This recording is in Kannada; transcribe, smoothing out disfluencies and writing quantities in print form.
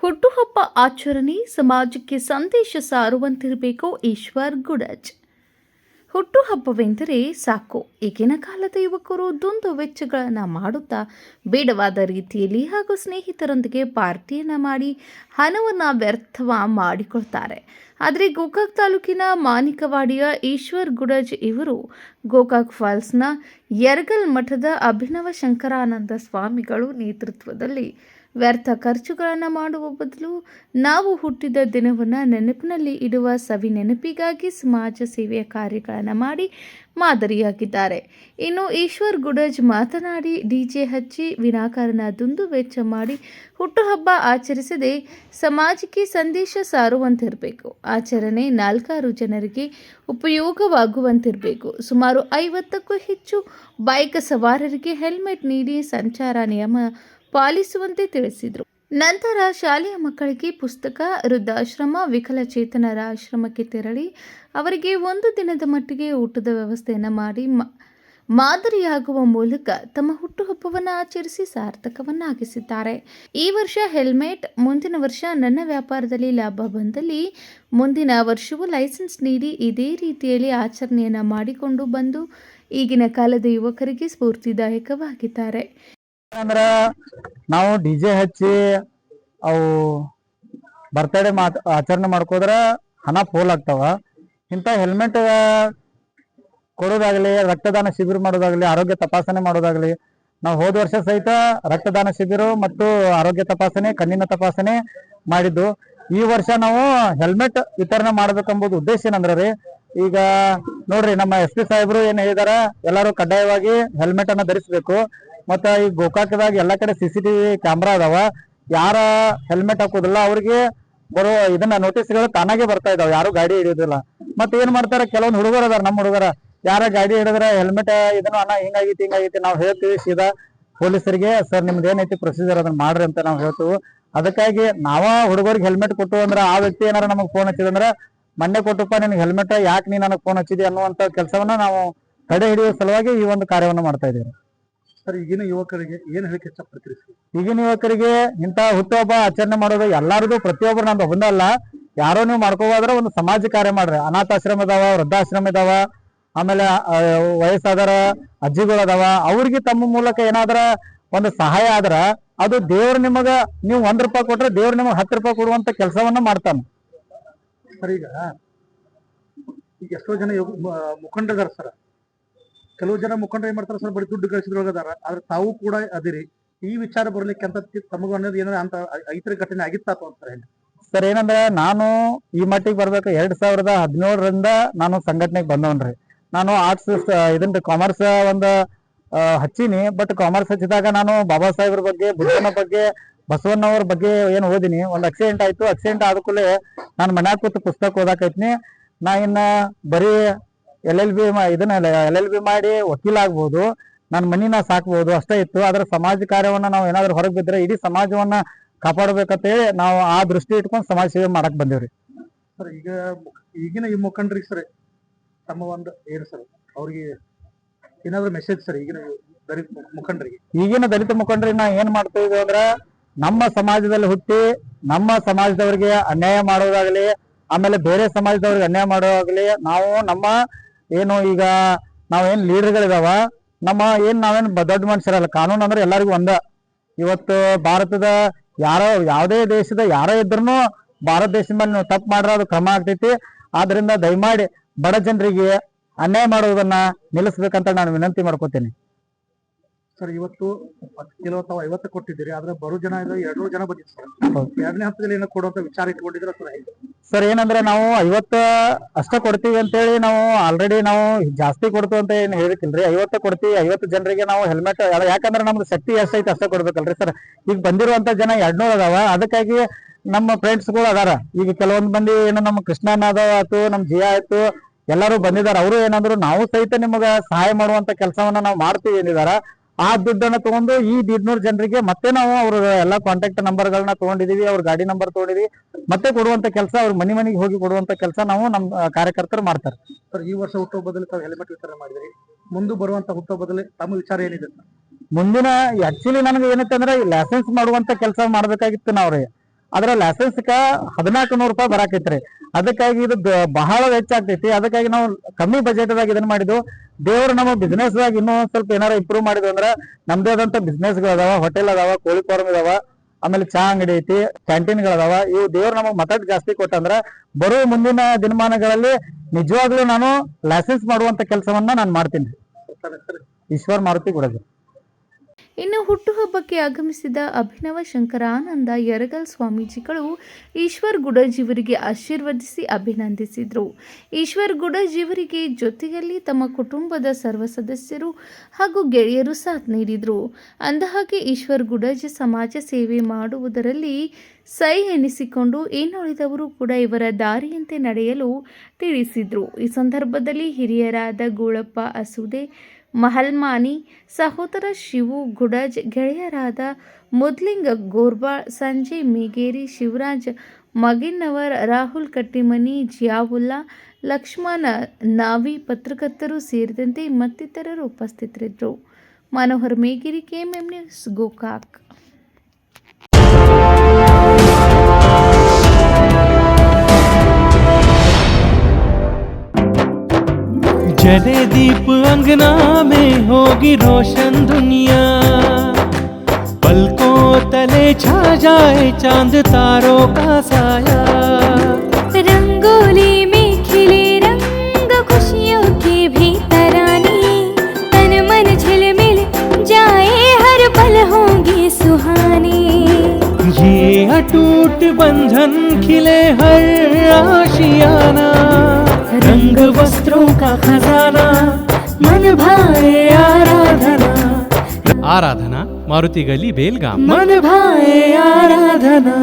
ಹುಟ್ಟುಹಬ್ಬ ಆಚರಣೆ ಸಮಾಜಕ್ಕೆ ಸಂದೇಶ ಸಾರುವಂತಿರಬೇಕು. ಈಶ್ವರ್ ಗುಡಜ್. ಹುಟ್ಟುಹಬ್ಬವೆಂದರೆ ಸಾಕು. ಈಗಿನ ಕಾಲದ ಯುವಕರು ದುಂದು ವೆಚ್ಚಗಳನ್ನು ಮಾಡುತ್ತಾ ಬೇಡವಾದ ರೀತಿಯಲ್ಲಿ ಹಾಗೂ ಸ್ನೇಹಿತರೊಂದಿಗೆ ಪಾರ್ಟಿಯನ್ನು ಮಾಡಿ ಹಣವನ್ನು ವ್ಯರ್ಥ ಮಾಡಿಕೊಳ್ತಾರೆ. ಆದರೆ ಗೋಕಾಕ್ ತಾಲೂಕಿನ ಮಾನಿಕವಾಡಿಯ ಈಶ್ವರ್ ಗುಡಜ್ ಇವರು ಗೋಕಾಕ್ ಫಾಲ್ಸ್ನ ಯರಗಲ್ ಮಠದ ಅಭಿನವ ಶಂಕರಾನಂದ ಸ್ವಾಮಿಗಳು ನೇತೃತ್ವದಲ್ಲಿ ವ್ಯರ್ಥ ಖರ್ಚುಗಳನ್ನು ಮಾಡುವ ಬದಲು ನಾವು ಹುಟ್ಟಿದ ದಿನವನ್ನು ನೆನಪಿನಲ್ಲಿ ಇಡುವ ಸವಿ ನೆನಪಿಗಾಗಿ ಸಮಾಜ ಸೇವೆಯ ಕಾರ್ಯಗಳನ್ನು ಮಾಡಿ ಮಾದರಿಯಾಗಿದ್ದಾರೆ. ಇನ್ನು ಈಶ್ವರ್ ಗುಡಜ್ ಮಾತನಾಡಿ, ಡಿಜೆ ಹಚ್ಚಿ ವಿನಾಕಾರಣ ದುಂದು ವೆಚ್ಚ ಮಾಡಿ ಹುಟ್ಟುಹಬ್ಬ ಆಚರಿಸದೆ ಸಮಾಜಕ್ಕೆ ಸಂದೇಶ ಸಾರುವಂತಿರಬೇಕು. ಆಚರಣೆ 4 ಜನರಿಗೆ ಉಪಯೋಗವಾಗುವಂತಿರಬೇಕು. ಸುಮಾರು 50ಕ್ಕೂ ಹೆಚ್ಚು ಬೈಕ್ ಸವಾರರಿಗೆ ಹೆಲ್ಮೆಟ್ ನೀಡಿ ಸಂಚಾರ ನಿಯಮ ಪಾಲಿಸುವಂತೆ ತಿಳಿಸಿದರು. ನಂತರ ಶಾಲೆಯ ಮಕ್ಕಳಿಗೆ ಪುಸ್ತಕ, ವೃದ್ಧಾಶ್ರಮ, ವಿಕಲಚೇತನರ ಆಶ್ರಮಕ್ಕೆ ತೆರಳಿ ಅವರಿಗೆ 1 ದಿನದ ಮಟ್ಟಿಗೆ ಊಟದ ವ್ಯವಸ್ಥೆಯನ್ನು ಮಾಡಿ ಮಾದರಿಯಾಗುವ ಮೂಲಕ ತಮ್ಮ ಹುಟ್ಟುಹಬ್ಬವನ್ನು ಆಚರಿಸಿ ಸಾರ್ಥಕವನ್ನಾಗಿಸಿದ್ದಾರೆ. ಈ ವರ್ಷ ಹೆಲ್ಮೆಟ್, ಮುಂದಿನ ವರ್ಷ ನನ್ನ ವ್ಯಾಪಾರದಲ್ಲಿ ಲಾಭ ಬಂದಲ್ಲಿ ಮುಂದಿನ ವರ್ಷವೂ ಲೈಸೆನ್ಸ್ ನೀಡಿ ಇದೇ ರೀತಿಯಲ್ಲಿ ಆಚರಣೆಯನ್ನು ಮಾಡಿಕೊಂಡು ಬಂದು ಈಗಿನ ಕಾಲದ ಯುವಕರಿಗೆ ಸ್ಫೂರ್ತಿದಾಯಕವಾಗಿದ್ದಾರೆ. ಅಂದ್ರ ನಾವು ಡಿಜೆ ಹಚ್ಚಿ ಅವು ಬರ್ತಡೇ ಆಚರಣೆ ಮಾಡ್ಕೋದ್ರ ಹಣ ಪೋಲ್ ಆಗ್ತಾವ. ಇಂಥ ಹೆಲ್ಮೆಟ್ ಕೊಡೋದಾಗ್ಲಿ, ರಕ್ತದಾನ ಶಿಬಿರ ಮಾಡೋದಾಗ್ಲಿ, ಆರೋಗ್ಯ ತಪಾಸಣೆ ಮಾಡೋದಾಗ್ಲಿ, ನಾವು ಹೋದ ವರ್ಷ ಸಹಿತ ರಕ್ತದಾನ ಶಿಬಿರ ಮತ್ತು ಆರೋಗ್ಯ ತಪಾಸಣೆ, ಕಣ್ಣಿನ ತಪಾಸಣೆ ಮಾಡಿದ್ದು. ಈ ವರ್ಷ ನಾವು ಹೆಲ್ಮೆಟ್ ವಿತರಣೆ ಮಾಡ್ಬೇಕಂಬುದು ಉದ್ದೇಶ ಏನಂದ್ರೆ ಈಗ ನೋಡ್ರಿ, ನಮ್ಮ SP ಸಾಹೇಬರು ಏನ್ ಹೇಳಿದಾರ, ಎಲ್ಲರೂ ಕಡ್ಡಾಯವಾಗಿ ಹೆಲ್ಮೆಟ್ ಅನ್ನ ಧರಿಸಬೇಕು. ಮತ್ತ ಈ ಗೋಕಾಕದಾಗ ಎಲ್ಲಾ ಕಡೆ CCTV ಕ್ಯಾಮ್ರಾ ಅದಾವ. ಯಾರ ಹೆಲ್ಮೆಟ್ ಹಾಕೋದಿಲ್ಲ ಅವ್ರಿಗೆ ಬರೋ ಇದನ್ನ ನೋಟಿಸ್ಗಳು ತಾನಾಗೆ ಬರ್ತಾ ಇದಾವ, ಯಾರು ಗಾಡಿ ಹಿಡಿಯೋದಿಲ್ಲ. ಮತ್ತೆ ಏನ್ ಮಾಡ್ತಾರೆ, ಕೆಲವೊಂದು ಹುಡುಗರು ಅದಾರ, ನಮ್ಮ ಹುಡುಗರ ಯಾರ ಗಾಡಿ ಹಿಡಿದ್ರೆ ಹೆಲ್ಮೆಟ್ ಇದನ್ನು ಅಣ್ಣ ಹಿಂಗಾಗೈತಿ ನಾವು ಹೇಳ್ತೀವಿ ಸೀದಾ ಪೊಲೀಸರಿಗೆ, ಸರ್ ನಿಮ್ದು ಏನೈತಿ ಪ್ರೊಸೀಜರ್ ಅದನ್ನ ಮಾಡ್ರಿ ಅಂತ ನಾವು ಹೇಳ್ತೀವಿ. ಅದಕ್ಕಾಗಿ ನಾವ ಹುಡುಗರಿಗೆ ಹೆಲ್ಮೆಟ್ ಕೊಟ್ಟು ಅಂದ್ರ ಆ ವ್ಯಕ್ತಿ ಏನಾರ ನಮಗ್ ಫೋನ್ ಹಚ್ಚಿದಂದ್ರ ಮೊನ್ನೆ ಕೊಟ್ಟಪ್ಪ ನಿನ್ಗೆ ಹೆಲ್ಮೆಟ್, ಯಾಕೆ ನೀ ನನಗೆ ಫೋನ್ ಹಚ್ಚಿದಿ ಅನ್ನುವಂತ ಕೆಲಸವನ್ನ ನಾವು ತಡೆ ಹಿಡಿಯುವ ಸಲುವಾಗಿ ಈ ಒಂದು ಕಾರ್ಯವನ್ನು ಮಾಡ್ತಾ ಇದ್ದೀವಿ. ಸರ್, ಈಗಿನ ಯುವಕರಿಗೆ ಏನ್ ಹೇಳಕ್ಕೆ ಇಷ್ಟಪಡ್ತೀರಿ? ಈಗಿನ ಯುವಕರಿಗೆ ಇಂಥ ಹುಟ್ಟುಹಬ್ಬ ಆಚರಣೆ ಮಾಡೋದು ಎಲ್ಲಾರದು, ಪ್ರತಿಯೊಬ್ಬರು ನಂದು ಒಂದಲ್ಲ, ಯಾರೋ ನೀವು ಮಾಡ್ಕೋಬೋದ್ರೆ ಒಂದು ಸಮಾಜ ಕಾರ್ಯ ಮಾಡ್ರಿ. ಅನಾಥಾಶ್ರಮ ಇದಾವ, ವೃದ್ಧಾಶ್ರಮ ಇದಾವ, ಆಮೇಲೆ ವಯಸ್ಸಾದರ ಅಜ್ಜಿಗಳು ಅದಾವ. ಅವ್ರಿಗೆ ತಮ್ಮ ಮೂಲಕ ಏನಾದ್ರ ಒಂದು ಸಹಾಯ ಆದ್ರ ಅದು ದೇವ್ರು ನಿಮಗ, ನೀವು ₹1 ಕೊಟ್ರೆ ದೇವ್ರು ನಿಮಗೆ ₹10 ಕೊಡುವಂತ ಕೆಲಸವನ್ನ ಮಾಡ್ತಾನ. ಸರ್, ಈಗ ಎಷ್ಟೋ ಜನ ಮುಖಂಡದಾರ ಸರ್, ಕೆಲವು ಜನ ಮುಖಂಡರು ಏನ್ ಮಾಡ್ತಾರೆ ಸರ್, ಬರೀ ದುಡ್ಡು ಗಳಿಸಿದ್ರೊಳಗದಾರ. ಆದ್ರೆ ತಾವು ಕೂಡ ಅದಿರಿ. ಈ ವಿಚಾರ ಬರ್ಲಿಕ್ಕೆ ಅಂತ ತಮಗ ಅನ್ನೋದು ಏನಾರ ಅಂತ ಐತರ ಘಟನೆ ಆಗಿತ್ತಾತ ಅಂತಾರೆ ಸರ್. ಏನಂದ್ರೆ ನಾನು ಈ ಮಟ್ಟಿಗೆ ಬರ್ಬೇಕು 2017ರಿಂದ ನಾನು ಸಂಘಟನೆಗೆ ಬಂದವನ್ರಿ. ನಾನು ಆರ್ಟ್ಸ್ ಇದನ್ನ ಕಾಮರ್ಸ್ ಒಂದು ಹಚ್ಚೀನಿ. ಬಟ್ ಕಾಮರ್ಸ್ ಹಚ್ಚಿದಾಗ ನಾನು ಬಾಬಾ ಸಾಹೇಬ್ರ ಬಗ್ಗೆ, ಬುದ್ಧನ ಬಗ್ಗೆ, ಬಸವಣ್ಣವ್ರ ಬಗ್ಗೆ ಏನು ಓದಿನಿ. ಒಂದು ಆಕ್ಸಿಡೆಂಟ್ ಆಯ್ತು. ಆಕ್ಸಿಡೆಂಟ್ ಆದ ಕೂಡಲೇ ನಾನು ಮನ್ಯಾಗ ಕೂತು ಪುಸ್ತಕ ಓದಾಕೈತ್ನಿ. ನಾ ಇನ್ನ ಬರೀ LLB ಮಾಡಿ ವಕೀಲ ಆಗ್ಬೋದು, ನನ್ನ ಮನಿನ ಸಾಕ್ಬಹುದು ಅಷ್ಟೇ ಇತ್ತು. ಆದ್ರೆ ಸಮಾಜ ಕಾರ್ಯವನ್ನ ನಾವು ಏನಾದ್ರು ಹೊರಗೆ ಬಿದ್ರೆ ಇಡೀ ಸಮಾಜವನ್ನ ಕಾಪಾಡ್ಬೇಕಂತ ಹೇಳಿ ನಾವು ಆ ದೃಷ್ಟಿ ಇಟ್ಕೊಂಡು ಸಮಾಜ ಸೇವೆ ಮಾಡಕ್ ಬಂದೇವ್ರಿ. ಸರ್, ಈಗಿನ ಈ ಮುಖಂಡರಿಗೆ ಸರ್ ತಮ್ಮ ಒಂದು ಏನು ಸರ್, ಅವ್ರಿಗೆ ಏನಾದ್ರು ಮೆಸೇಜ್ ಸರ್ ಈಗಿನ ದಲಿತ ಮುಖಂಡರಿಗೆ? ಈಗಿನ ದಲಿತ ಮುಖಂಡರಿಗೆ ನಾ ಏನ್ ಮಾಡ್ತೀವಿ ಅಂದ್ರ, ನಮ್ಮ ಸಮಾಜದಲ್ಲಿ ಹುಟ್ಟಿ ನಮ್ಮ ಸಮಾಜದವ್ರಿಗೆ ಅನ್ಯಾಯ ಮಾಡೋದಾಗ್ಲಿ, ಆಮೇಲೆ ಬೇರೆ ಸಮಾಜದವ್ರಿಗೆ ಅನ್ಯಾಯ ಮಾಡೋದಾಗ್ಲಿ, ನಾವು ನಮ್ಮ ಏನು ಈಗ ನಾವೇನ್ ಲೀಡರ್ಗಳಿದಾವ, ನಾವೇನ್ ದೊಡ್ಡ ಮನುಷ್ಯರಲ್ಲ. ಕಾನೂನು ಅಂದ್ರೆ ಎಲ್ಲರಿಗೂ ಒಂದ. ಇವತ್ತು ಭಾರತದ ಯಾವುದೇ ದೇಶದ ಯಾರೇ ಇದ್ರೂ ಭಾರತ ದೇಶದ ಮೇಲೆ ನೀವು ತಪ್ಪು ಮಾಡ್ರೆ ಅದು ಕ್ರಮ ಆಗ್ತೈತಿ. ಆದ್ರಿಂದ ದಯಮಾಡಿ ಬಡ ಜನರಿಗೆ ಅನ್ಯಾಯ ಮಾಡುವುದನ್ನ ನಿಲ್ಲಿಸ್ಬೇಕಂತ ನಾನು ವಿನಂತಿ ಮಾಡ್ಕೋತೇನೆ. ಸರ್, ಇವತ್ತು ಕೆಲವು ತಾವು 50 ಕೊಟ್ಟಿದ್ದೀರಿ, ಆದ್ರೆ ಬರೋ ಜನ 200 ಜನ ಬಂದಿದೆ ಸರ್. 2ನೇ ಹಂತದಲ್ಲಿ ಏನೋ ಕೊಡುವಂತ ವಿಚಾರ ಇಟ್ಕೊಂಡಿದ್ರ ಸರ್? ಏನಂದ್ರೆ ನಾವು 50 ಅಷ್ಟೇ ಕೊಡ್ತೀವಿ ಅಂತೇಳಿ ನಾವು ಆಲ್ರೆಡಿ ನಾವು ಜಾಸ್ತಿ ಕೊಡ್ತೀವಿ ಅಂತ ಏನ್ ಹೇಳಿಕಿಲ್ರಿ. 50 ಕೊಡ್ತೀವಿ. 50 ಜನರಿಗೆ ನಾವು ಹೆಲ್ಮೆಟ್, ಯಾಕಂದ್ರೆ ನಮ್ದು ಶಕ್ತಿ ಎಷ್ಟೈತಿ ಅಷ್ಟೇ ಕೊಡ್ಬೇಕಲ್ರಿ ಸರ್. ಈಗ ಬಂದಿರುವಂತ ಜನ 200 ಅದಾವ. ಅದಕ್ಕಾಗಿ ನಮ್ಮ ಫ್ರೆಂಡ್ಸ್ಗಳು ಅದಾರ. ಈಗ ಕೆಲವೊಂದ್ ಮಂದಿ ಏನು ನಮ್ಮ ಕೃಷ್ಣನಾದ ಆಯ್ತು, ನಮ್ ಜಿಯಾ ಆಯ್ತು, ಎಲ್ಲರೂ ಬಂದಿದಾರ. ಅವರು ಏನಂದ್ರು ನಾವು ಸಹಿತ ನಿಮಗ ಸಹಾಯ ಮಾಡುವಂತ ಕೆಲಸವನ್ನ ನಾವು ಮಾಡ್ತೀವಿ ಏನಿದಾರ. ಆ ದುಡ್ಡನ್ನ ತಗೊಂಡು ಈ 100 ಜನರಿಗೆ ಮತ್ತೆ ನಾವು ಅವ್ರ ಎಲ್ಲಾ ಕಾಂಟ್ಯಾಕ್ಟ್ ನಂಬರ್ಗಳನ್ನ ತಗೊಂಡಿದೀವಿ, ಅವ್ರ ಗಾಡಿ ನಂಬರ್ ತಗೊಂಡಿದೀವಿ, ಮತ್ತೆ ಕೊಡುವಂತ ಕೆಲಸ, ಅವ್ರ ಮನೆಗೆ ಹೋಗಿ ಕೊಡುವಂತ ಕೆಲಸ ನಾವು ನಮ್ಮ ಕಾರ್ಯಕರ್ತರು ಮಾಡ್ತಾರೆ. ಸರ್, ಈ ವರ್ಷ ಹುಟ್ಟುಹಬ್ಬದಲ್ಲಿ ತಾವು ಹೆಲ್ಮೆಟ್ ವಿತರಣೆ ಮಾಡಿದ್ರಿ. ಮುಂದೆ ಬರುವಂತ ಹುಟ್ಟುಹಬ್ಬದಲ್ಲಿ ತಮ್ಮ ವಿಚಾರ ಏನಿದೆ? ಮುಂದಿನ ಆಕ್ಚುಲಿ ನನಗೆ ಏನೈತೆ ಅಂದ್ರೆ ಲೈಸೆನ್ಸ್ ಮಾಡುವಂತ ಕೆಲಸ ಮಾಡ್ಬೇಕಾಗಿತ್ತು ನಾವ್ರಿ. ಅದ್ರ ಲೈಸೆನ್ಸ್ಕ 1400 ರೂಪಾಯಿ ಬರಾಕೈತ್ರಿ. ಅದಕ್ಕಾಗಿ ಇದು ಬಹಳ ವೆಚ್ಚ ಆಗ್ತೈತಿ. ಅದಕ್ಕಾಗಿ ನಾವು ಕಮ್ಮಿ ಬಜೆಟ್ದಾಗ ಇದನ್ನ ಮಾಡಿದ್ವು. ದೇವ್ರು ನಮ್ಮ ಬಿಸ್ನೆಸ್ ದಾಗ ಇನ್ನೂ ಸ್ವಲ್ಪ ಏನಾರ ಇಂಪ್ರೂವ್ ಮಾಡಿದ್ವು ಅಂದ್ರ ನಮ್ದೇ ಆದಂತ ಬಿಸ್ನೆಸ್ ಗಳು ಅದಾವ, ಹೋಟೆಲ್ ಅದಾವ, ಕೋಳಿ ಫಾರ್ಮ್ ಇದಾವ, ಆಮೇಲೆ ಚಾ ಅಂಗಡಿ ಐತಿ, ಕ್ಯಾಂಟೀನ್ ಗಳದಾವ. ಇವು ದೇವ್ರು ನಮಗ್ ಮತಟ್ ಜಾಸ್ತಿ ಕೊಟ್ಟಂದ್ರ ಬರೋ ಮುಂದಿನ ದಿನಮಾನಗಳಲ್ಲಿ ನಿಜವಾಗ್ಲೂ ನಾನು ಲೈಸೆನ್ಸ್ ಮಾಡುವಂತ ಕೆಲಸವನ್ನ ನಾನು ಮಾಡ್ತೀನಿ. ಈಶ್ವರ್ ಮಾರುತಿ ಗುಡಜಿ. ಇನ್ನು ಹುಟ್ಟುಹಬ್ಬಕ್ಕೆ ಆಗಮಿಸಿದ ಅಭಿನವ ಶಂಕರಾನಂದ ಯರಗಲ್ ಸ್ವಾಮೀಜಿಗಳು ಈಶ್ವರ್ ಗುಡಜಿಯವರಿಗೆ ಆಶೀರ್ವದಿಸಿ ಅಭಿನಂದಿಸಿದರು. ಈಶ್ವರ್ ಗುಡಜಿಯವರಿಗೆ ಜೊತೆಯಲ್ಲಿ ತಮ್ಮ ಕುಟುಂಬದ ಸರ್ವ ಸದಸ್ಯರು ಹಾಗೂ ಗೆಳೆಯರು ಸಾಥ್ ನೀಡಿದರು. ಅಂದಹಾಗೆ ಈಶ್ವರ್ ಗುಡಜಿ ಸಮಾಜ ಸೇವೆ ಮಾಡುವುದರಲ್ಲಿ ಸೈ ಎನಿಸಿಕೊಂಡು ಇನ್ನುಳಿದವರು ಕೂಡ ಇವರ ದಾರಿಯಂತೆ ನಡೆಯಲು ತಿಳಿಸಿದರು. ಈ ಸಂದರ್ಭದಲ್ಲಿ ಹಿರಿಯರಾದ ಗೋಳಪ್ಪ ಅಸುದೆ, ಮಹಲ್ಮಾನಿ, ಸಹೋದರ ಶಿವು ಗುಡಜ್, ಗೆಳೆಯರಾದ ಮುದ್ಲಿಂಗ ಗೋರ್ಬಾಳ್, ಸಂಜಯ್ ಮೇಗೇರಿ, ಶಿವರಾಜ್ ಮಗಿನ್ನವರ್, ರಾಹುಲ್ ಕಟ್ಟಿಮನಿ, ಜಿಯಾವುಲ್ಲಾ, ಲಕ್ಷ್ಮಣ ನಾವಿ, ಪತ್ರಕರ್ತರು ಸೇರಿದಂತೆ ಮತ್ತಿತರರು ಉಪಸ್ಥಿತರಿದ್ದರು. Manohar Megeri, KMM news, Gokak. जले दीप अंगना में होगी रोशन दुनिया, पलकों तले छा जाए चांद तारों का साया, रंगोली में खिले रंग खुशियों के भी तराने, तन मन झिलमिल जाए हर पल होंगे सुहाने, ये अटूट बंधन खिले हर आशियाना, रंग वस्त्रों का खजाना, मन भाए आराधना, आराधना मारुति गली बेलगाम, मन भाए आराधना.